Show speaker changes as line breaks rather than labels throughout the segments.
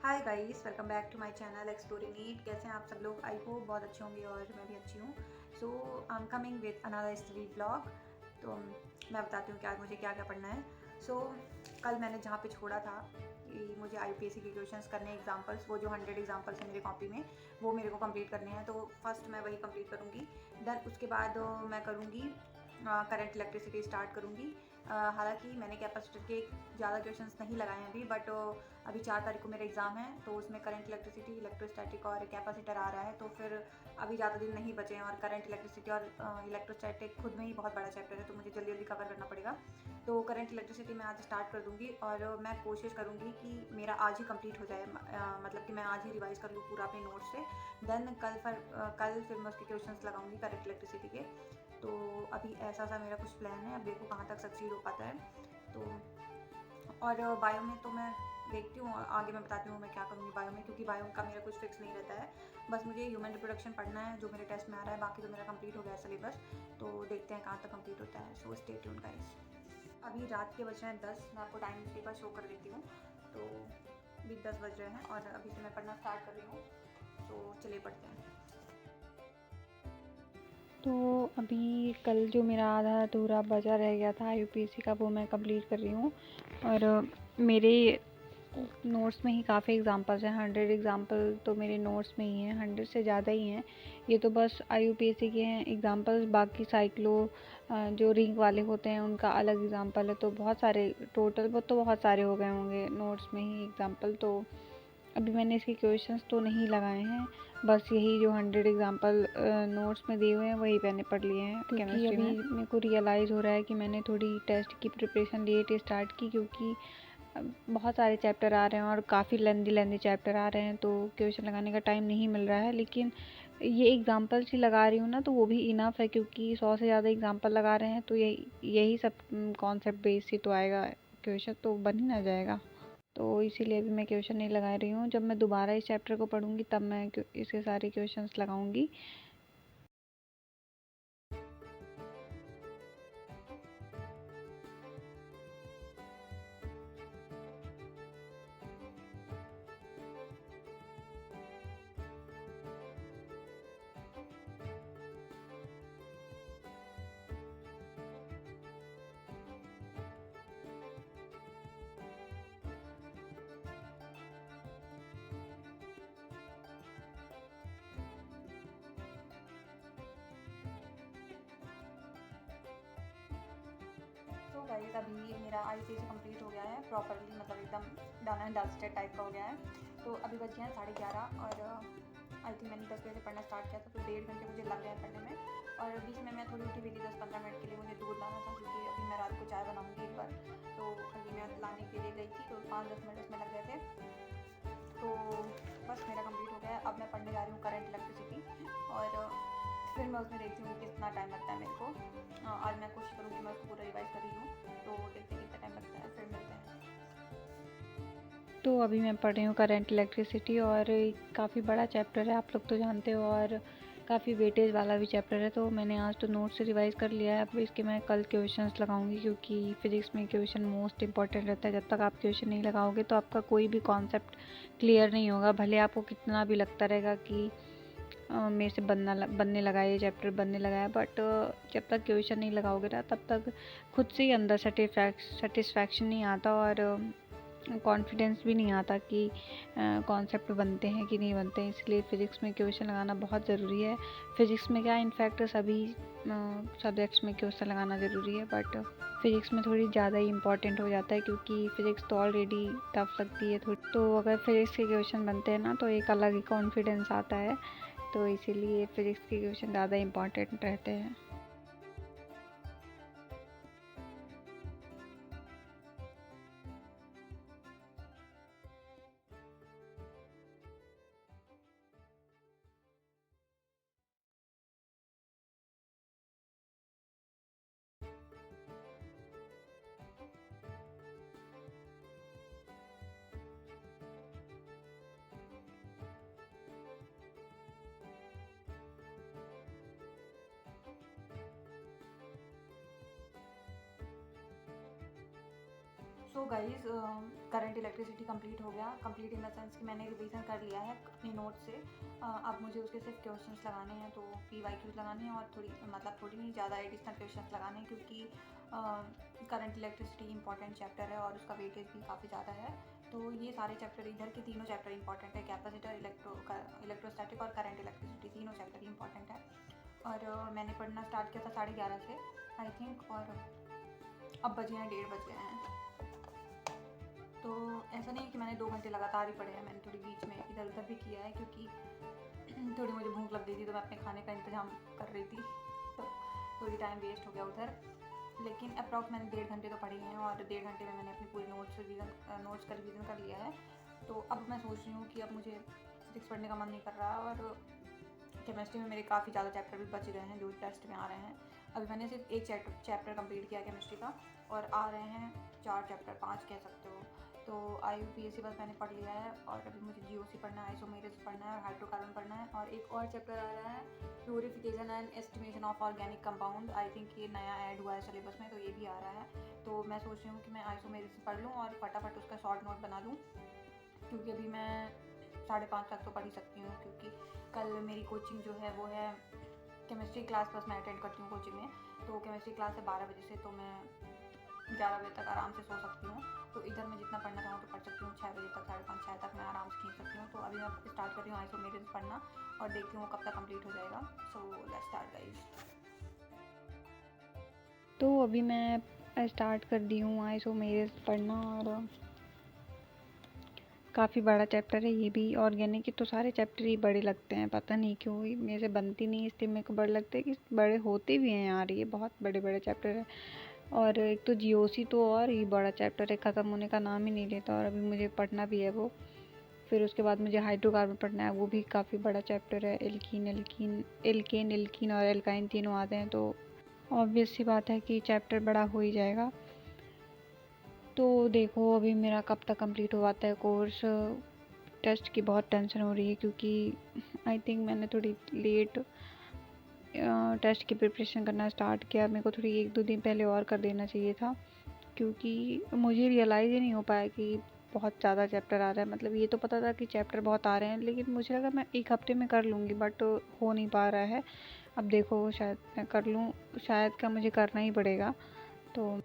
Hi guys, welcome back to my channel exploring NEET. कैसे हैं आप सब लोग? आई होप बहुत अच्छे होंगे और मैं भी अच्छी हूँ। So I am coming with another study blog. तो मैं बताती हूँ क्या मुझे क्या क्या पढ़ना है। कल मैंने जहाँ पे छोड़ा था कि मुझे IUPAC के क्वेश्चंस करने हैं, एग्जांपल्स, वो जो 100 एग्जांपल्स हैं मेरी कॉपी में, वो मेरे को कंप्लीट करने हैं। तो फर्स्ट मैं वही कंप्लीट करूँगी। देन उसके बाद मैं करूँगी करंट इलेक्ट्रिसिटी स्टार्ट करूँगी। हालांकि मैंने कैपेसिटर के ज़्यादा क्वेश्चंस नहीं लगाए हैं अभी, बट अभी 4 तारीख को मेरा एग्ज़ाम है, तो उसमें करंट इलेक्ट्रिसिटी, इलेक्ट्रोस्टैटिक और कैपेसिटर आ रहा है। तो फिर अभी ज़्यादा दिन नहीं बचे हैं और करंट इलेक्ट्रिसिटी और इलेक्ट्रोस्टैटिक खुद में ही बहुत बड़ा चैप्टर है, तो मुझे जल्दी जल्दी कवर करना पड़ेगा। तो करंट इलेक्ट्रिसिटी मैं आज स्टार्ट कर दूँगी और मैं कोशिश करूँगी कि मेरा आज ही कंप्लीट हो जाए, मतलब कि मैं आज ही रिवाइज़ कर लूँ पूरा अपने नोट्स से। देन कल फिर मैं उसके क्वेश्चंस लगाऊंगी करंट इलेक्ट्रिसिटी के। तो अभी ऐसा सा मेरा कुछ प्लान है, अब देखो कहाँ तक सक्सीड हो पाता है। तो और बायो में तो मैं देखती हूँ, आगे मैं बताती हूँ मैं क्या करूँगी बायो में, क्योंकि बायो का मेरा कुछ फिक्स नहीं रहता है। बस मुझे ह्यूमन रिप्रोडक्शन पढ़ना है जो मेरे टेस्ट में आ रहा है, बाकी तो मेरा कंप्लीट हो गया है सिलेबस। तो देखते हैं कहाँ तक कंप्लीट होता है। So stay tuned guys. अभी रात के बज रहे हैं 10, मैं आपको टाइम टेबल शो कर देती हूँ। तो अभी 10 बज रहे हैं और अभी से मैं पढ़ना स्टार्ट कर रही हूँ। तो चलिए पढ़ते हैं।
तो अभी कल जो मेरा आधा अधूरा बचा रह गया था IUPAC का, वो मैं कंप्लीट कर रही हूँ। और मेरे नोट्स में ही काफ़ी एग्जांपल्स हैं। 100 एग्जांपल तो मेरे नोट्स में ही हैं, 100 से ज़्यादा ही हैं। ये तो बस IUPAC के हैं एग्जांपल्स, बाकी साइक्लो जो रिंग वाले होते हैं उनका अलग एग्जांपल है। तो बहुत सारे टोटल वो तो बहुत सारे हो गए होंगे नोट्स में ही एग्जांपल। तो अभी मैंने इसके क्वेश्चंस तो नहीं लगाए हैं, बस यही जो 100 एग्जांपल नोट्स में दिए हुए हैं वही मैंने पढ़ लिए हैं। क्योंकि अभी मेरे को रियलाइज़ हो रहा है कि मैंने थोड़ी टेस्ट की प्रिपरेशन लेट स्टार्ट की, क्योंकि बहुत सारे चैप्टर आ रहे हैं और काफ़ी लेंदी चैप्टर आ रहे हैं, तो क्वेश्चन लगाने का टाइम नहीं मिल रहा है। लेकिन ये एग्जांपल्स ही लगा रही हूँ ना, तो वो भी इनफ है, क्योंकि 100 से ज़्यादा एग्जांपल लगा रहे हैं तो यही सब कॉन्सेप्ट बेस ही तो आएगा, क्वेश्चन तो बन ही ना जाएगा। तो इसीलिए अभी मैं क्वेश्चन नहीं लगा रही हूँ। जब मैं दोबारा इस चैप्टर को पढ़ूंगी तब मैं इसके सारे क्वेश्चंस लगाऊंगी।
तो गाइस अभी मेरा IUPAC कंप्लीट हो गया है प्रॉपरली, मतलब एकदम डन एंड डस्टेड टाइप का हो गया है। तो अभी बज गए हैं 11:30 और आई थिंक मैंने 10 बजे से पढ़ना स्टार्ट किया था, तो 1.5 घंटे मुझे लग गए पढ़ने में। और बीच में मैं थोड़ी उठी हुई थी 10-15 मिनट के लिए, मुझे दूध लाना था क्योंकि अभी मैं रात को चाय बनाऊँगी एक बार। तो अभी मैं लाने के लिए गई थी, तो 5-10 मिनट उसमें लग गए थे। तो बस मेरा कंप्लीट हो गया है। अब मैं पढ़ने जा रही हूँ करंट इलेक्ट्रिसिटी और फिर मैं उसमें देखती हूँ कितना टाइम लगता है मेरे को। आज मैं कोशिश करूँगी मैं उसको पूरा रिवाइज कर ही लूँ। तो देखते हैं कितना टाइम लगता है, फिर मिलते हैं।
तो अभी मैं पढ़ रही हूँ करंट इलेक्ट्रिसिटी, और काफ़ी बड़ा चैप्टर है, आप लोग तो जानते हो, और काफ़ी वेटेज वाला भी चैप्टर है। तो मैंने आज तो नोट से रिवाइज़ कर लिया है, अब इसके मैं कल क्वेश्चंस लगाऊंगी, क्योंकि फिज़िक्स में क्वेश्चन मोस्ट इंपॉर्टेंट रहता है। जब तक आप क्वेश्चन नहीं लगाओगे तो आपका कोई भी कॉन्सेप्ट क्लियर नहीं होगा, भले आपको कितना भी लगता रहेगा कि मेरे से बनने लगा, ये चैप्टर बनने लगा है, बट जब तक क्वेश्चन नहीं लगाओगे ना तब तक खुद से ही अंदर सेटिस्फैक्शन नहीं आता और कॉन्फिडेंस भी नहीं आता कि कॉन्सेप्ट बनते हैं कि नहीं बनते हैं। इसलिए फ़िज़िक्स में क्वेश्चन लगाना बहुत ज़रूरी है। फ़िज़िक्स में क्या, इनफैक्ट सभी सब्जेक्ट्स में क्वेश्चन लगाना ज़रूरी है, बट फ़िज़िक्स में थोड़ी ज़्यादा ही इंपॉर्टेंट हो जाता है, क्योंकि फ़िज़िक्स तो ऑलरेडी टफ लगती है थोड़ी। तो अगर फ़िज़िक्स के क्वेश्चन बनते हैं ना तो एक अलग ही कॉन्फिडेंस आता है, तो इसीलिए फ़िज़िक्स के क्वेश्चन ज़्यादा इंपॉर्टेंट रहते हैं।
So guys current electricity complete हो गया। कंप्लीट इन द सेंस कि मैंने रिवीजन कर लिया है अपने नोट से। अब मुझे उसके सिर्फ क्वेश्चंस लगाने हैं, तो PYQs लगाने हैं और थोड़ी नहीं, ज़्यादा एडिशनल क्वेश्चंस लगाने हैं, क्योंकि करंट इलेक्ट्रिसिटी इंपॉर्टेंट चैप्टर है और उसका वेटेज भी काफ़ी ज़्यादा है। तो ये सारे चैप्टर, इधर के तीनों चैप्टर इंपॉर्टेंट है, कैपेसिटर, इलेक्ट्रोस्टैटिक और करंट इलेक्ट्रिसिटी, तीनों चैप्टर इंपॉर्टेंट है। और मैंने पढ़ना स्टार्ट किया था 11:30 से आई थिंक, और अब बजे हैं 1:30 बज गए हैं। तो ऐसा नहीं कि मैंने 2 घंटे लगातार ही पढ़े हैं, मैंने थोड़ी बीच में इधर उधर भी किया है, क्योंकि थोड़ी मुझे भूख लग गई थी, तो मैं अपने खाने का इंतज़ाम कर रही थी, तो थोड़ी टाइम वेस्ट हो गया उधर। लेकिन अप्रॉक्स मैंने 1.5 घंटे तो पढ़े हैं, और 1.5 घंटे में मैंने अपनी पूरी नोट्स का रिवीजन कर लिया है। तो अब मैं सोच रही हूँ कि अब मुझे फिजिक्स पढ़ने का मन नहीं कर रहा, और केमिस्ट्री में मेरे काफ़ी ज़्यादा चैप्टर भी बच गए हैं जो टेस्ट में आ रहे हैं। अभी मैंने सिर्फ एक चैप्टर कंप्लीट किया केमिस्ट्री का, और आ रहे हैं 4 चैप्टर, 5 कह सकते हो। तो IUPAC बस मैंने पढ़ लिया है, और अभी मुझे GOC पढ़ना है, आइसोमेरिस पढ़ना है, और हाइड्रोकार्बन पढ़ना है, और एक और चैप्टर आ रहा है purification and estimation of organic compound. I think ये नया ऐड हुआ है सिलेबस में, तो ये भी आ रहा है। तो मैं सोच रही हूँ कि मैं आइसोमेरिस पढ़ लूँ और फटाफट उसका शॉर्ट नोट बना लूँ, क्योंकि अभी मैं 5:30 तक तो पढ़ ही सकती हूँ, क्योंकि कल मेरी कोचिंग जो है वो है केमिस्ट्री क्लास, बस मैं अटेंड करती हूँ कोचिंग में। तो केमिस्ट्री क्लास है 12 बजे से, तो मैं 11 बजे तक आराम से सो सकती हूँ। तो इधर मैं जितना पढ़ना चाहूँ तो पढ़ सकती हूँ, 6 बजे तक, 5:30, 6 तक मैं आराम से खींच सकती हूँ। तो अभी मैं स्टार्ट कर रही हूँ आइसोमेरिस पढ़ना, और देखती हूँ कब तक कंप्लीट हो जाएगा। So let's start guys.
तो अभी मैं स्टार्ट कर दी हूँ आइसोमेरिस पढ़ना, और काफ़ी बड़ा चैप्टर है ये भी। ऑर्गेनिक के तो सारे चैप्टर ही बड़े लगते हैं, पता नहीं क्यों, मेरे से बनती नहीं, इसलिए मेरे को बड़े लगते हैं कि बड़े होते भी हैं यार, ये बहुत बड़े बड़े चैप्टर है। और एक तो GOC तो और ही बड़ा चैप्टर है, ख़त्म होने का नाम ही नहीं लेता, और अभी मुझे पढ़ना भी है वो। फिर उसके बाद मुझे हाइड्रोकार्बन पढ़ना है, वो भी काफ़ी बड़ा चैप्टर है। एल्केन और एल्काइन तीनों आते हैं, तो ऑब्वियस सी बात है कि चैप्टर बड़ा हो ही जाएगा। तो देखो अभी मेरा कब तक कंप्लीट हो पाता है कोर्स। टेस्ट की बहुत टेंशन हो रही है, क्योंकि आई थिंक मैंने थोड़ी लेट टेस्ट की प्रिपरेशन करना स्टार्ट किया। मेरे को थोड़ी 1-2 दिन पहले और कर देना चाहिए था, क्योंकि मुझे रियलाइज़ ही नहीं हो पाया कि बहुत ज़्यादा चैप्टर आ रहा है। मतलब ये तो पता था कि चैप्टर बहुत आ रहे हैं, लेकिन मुझे लगा मैं 1 हफ्ते में कर लूँगी, बट हो नहीं पा रहा है। अब देखो शायद मैं कर लूँ, शायद क्या मुझे करना ही पड़ेगा। तो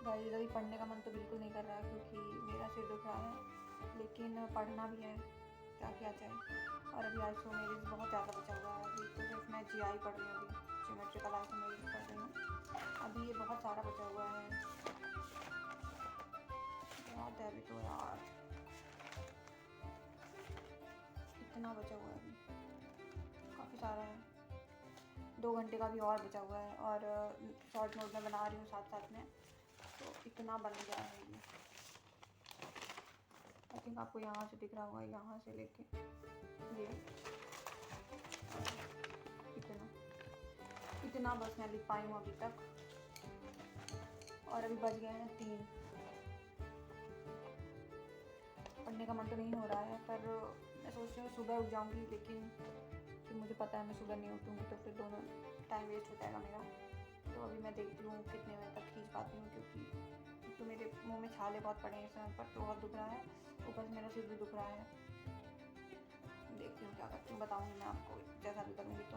गाइस अभी पढ़ने का मन तो बिल्कुल नहीं कर रहा, क्योंकि मेरा सिर दुख रहा है, लेकिन पढ़ना भी है, क्या किया जाए। और अभी आइसोमेरिस बहुत ज़्यादा बचा हुआ है। अभी तो सिर्फ मैं GI पढ़ रही हूँ, अभी ज्योमेट्रिकल आइसोमेरिस पढ़ रही हूँ। अभी ये बहुत सारा बचा हुआ है, बहुत है अभी तो यार, इतना बचा हुआ है अभी, काफ़ी सारा है। 2 घंटे का भी और बचा हुआ है, और शॉर्ट नोट में बना रही हूँ साथ साथ में, तो इतना बन गया है ये। आई थिंक आपको यहाँ से दिख रहा होगा, यहाँ से लेके ये इतना बस मैं लिख पाई हूँ अभी तक, और अभी बज गए हैं 3। पढ़ने का मन तो नहीं हो रहा है, पर मैं सोच रही हूँ सुबह उठ जाऊँगी, लेकिन फिर मुझे पता है मैं सुबह नहीं उठूँगी तो फिर दोनों टाइम वेस्ट हो जाएगा मेरा। तो अभी मैं देखती हूँ कितने बजे तक खींच पाती हूँ, क्योंकि तो मेरे मुंह में छाले बहुत पड़े हैं इस समय पर, तो बहुत दुख रहा है, ऊपर से मेरा सिर भी दुख रहा है। देखती हूँ क्या करती हूँ, बताऊँगी मैं आपको जैसा भी करूँगी। तो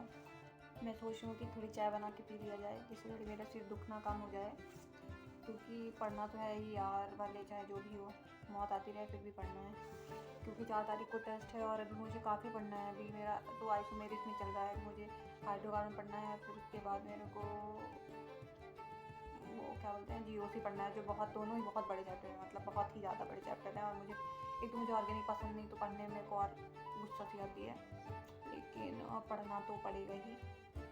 मैं सोच रही हूँ कि थोड़ी चाय बना के पी लिया जाए, जिससे थोड़ी मेरा सिर दुखना कम हो जाए, क्योंकि पढ़ना तो है ही यार, भले चाहे जो भी हो। मौत आती रहे फिर भी पढ़ना है, क्योंकि 4 तारीख को टेस्ट है और अभी मुझे काफ़ी पढ़ना है। अभी मेरा तो आइसोमेरिक में चल रहा है, मुझे हाइड्रोकार्बन पढ़ना है, फिर उसके बाद मेरे को वो क्या बोलते हैं जीओसी पढ़ना है, जो बहुत दोनों ही बहुत बड़े चैप्टर हैं, मतलब बहुत ही ज़्यादा बड़े चैप्टर हैं। और मुझे एक तो मुझे ऑर्गेनिक पसंद नहीं, तो पढ़ने में को और गुस्सा सी आती है, लेकिन पढ़ना तो पड़ेगा ही।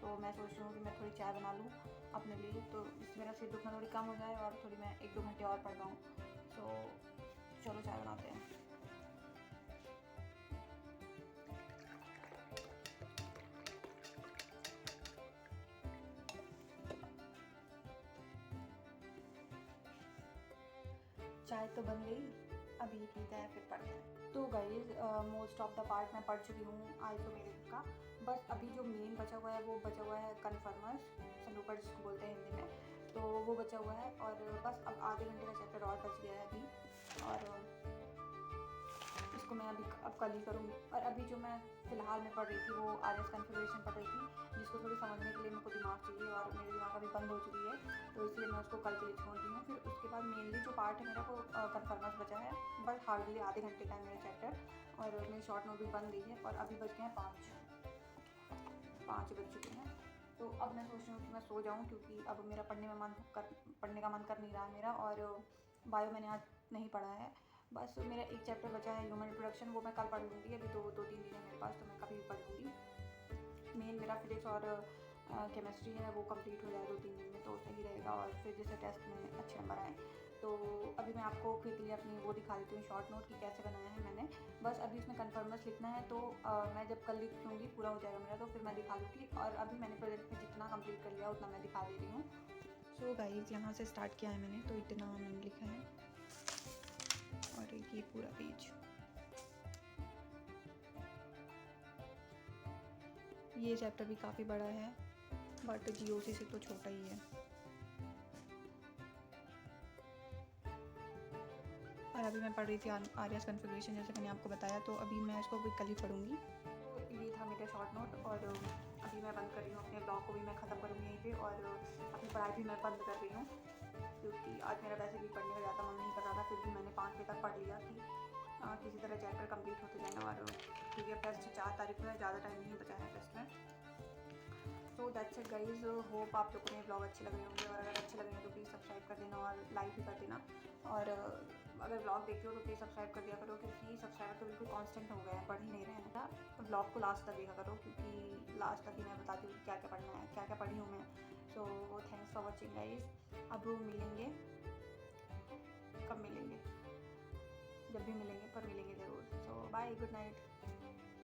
तो मैं सोच रही हूँ कि मैं थोड़ी चाय बना लूँ अपने लिए, तो इससे मेरा सिर दुखना थोड़ी कम हो जाए और थोड़ी मैं 1-2 घंटे और पढ़ पाऊँ। तो चलो चाय बनाते हैं। चाय तो बन गई, अब ये पीते हैं फिर पढ़ते हैं। तो guys most of the part मैं पढ़ चुकी हूँ आइसोमेरिक का, बस अभी जो मेन बचा हुआ है वो बचा हुआ है कन्फर्मर्स, सलूकर जिसको बोलते हैं हिंदी में, तो वो बचा हुआ है। और बस अब आधे घंटे का चैप्टर और बच गया है अभी, और इसको मैं अभी अब कल ही करूँगी। और अभी जो मैं फ़िलहाल में पढ़ रही थी वो आरएस कॉन्फ़िगरेशन पढ़ रही थी, जिसको थोड़ी समझने के लिए मेरे को दिमाग चाहिए, और मेरे दिमाग अभी बंद हो चुकी है, तो इसलिए मैं उसको कल के लिए छोड़ दी हूँ। फिर उसके बाद मेनली जो पार्ट है मेरा वो कन्फर्मर्स बचा है, बस हार्डली आधे घंटे का है मेरा चैप्टर, और मेरी शॉर्ट नोट भी बन गई है। और अभी बज गए हैं 5 बज चुके हैं। तो अब मैं सोच रही हूँ कि मैं सो जाऊँ, क्योंकि अब मेरा पढ़ने का मन कर नहीं रहा है मेरा। और बायो मैंने आज नहीं पढ़ा है, बस मेरा एक चैप्टर बचा है ह्यूमन रिप्रोडक्शन, वो मैं कल पढ़ लूँगी। अभी 2-3 दिन है मेरे पास, तो मैं कभी भी पढ़ लूँगी। मेन मेरा फिजिक्स और केमिस्ट्री है वो कंप्लीट हो जाए 2-3 दिन में, तो सही रहेगा, और फिर जैसे टेस्ट में अच्छे नंबर आए। तो अभी मैं आपको क्विकली अपनी वो दिखा देती हूँ शॉर्ट नोट की कैसे बनाया है मैंने। बस अभी इसमें कन्फर्मर्स लिखना है, तो मैं जब कल लिख लूँगी पूरा हो जाएगा मेरा, तो फिर मैं दिखा दूँगी। और अभी मैंने प्रोजेक्ट में जितना कंप्लीट कर लिया उतना मैं दिखा दे रही हूँ। सो गाइस यहाँ से स्टार्ट किया है मैंने, तो इतना मैंने लिखा है, और ये पूरा पेज, ये चैप्टर भी काफ़ी बड़ा है, बट जीओसी से तो छोटा ही है। और अभी मैं पढ़ रही थी आरएस कॉन्फ़िगरेशन, जैसे मैंने आपको बताया, तो अभी मैं इसको भी कल ही पढ़ूँगी। तो ये था मेरा शॉर्ट नोट, और अभी मैं बंद कर रही हूँ, अपने ब्लॉग को भी मैं ख़त्म करूँगी यहीं पे, और अपनी पढ़ाई भी मैं बंद कर रही हूँ, क्योंकि आज मेरा वैसे भी पढ़ने का ज़्यादा मन नहीं कर रहा था। फिर भी मैंने 5 बजे तक पढ़ लिया कि किसी तरह चैप्टर कंप्लीट होते जाना। और क्योंकि अब टेस्ट 4 तारीख को है, ज़्यादा टाइम नहीं बचा है टेस्ट में। So that's it guys, hope आप लोगों को मेरे ब्लॉग अच्छे लग रहे होंगे, और अगर अच्छे लगे हैं तो प्लीज़ सब्सक्राइब कर देना और लाइक भी कर देना। और अगर ब्लॉग देखते हो तो प्लीज़ सब्सक्राइब कर दिया करो, क्योंकि सब्सक्राइबर तो बिल्कुल कांस्टेंट हो गए हैं, बढ़ ही नहीं रहे हैं ना। ब्लॉग को लास्ट तक देखा करो, क्योंकि लास्ट तक ही मैं बताती हूँ क्या क्या पढ़ना है, क्या क्या पढ़ी हूँ मैं। So thanks for watching guys. अब मिलेंगे, कब मिलेंगे, जब भी मिलेंगे, पर मिलेंगे ज़रूर। सो बाय, गुड नाइट।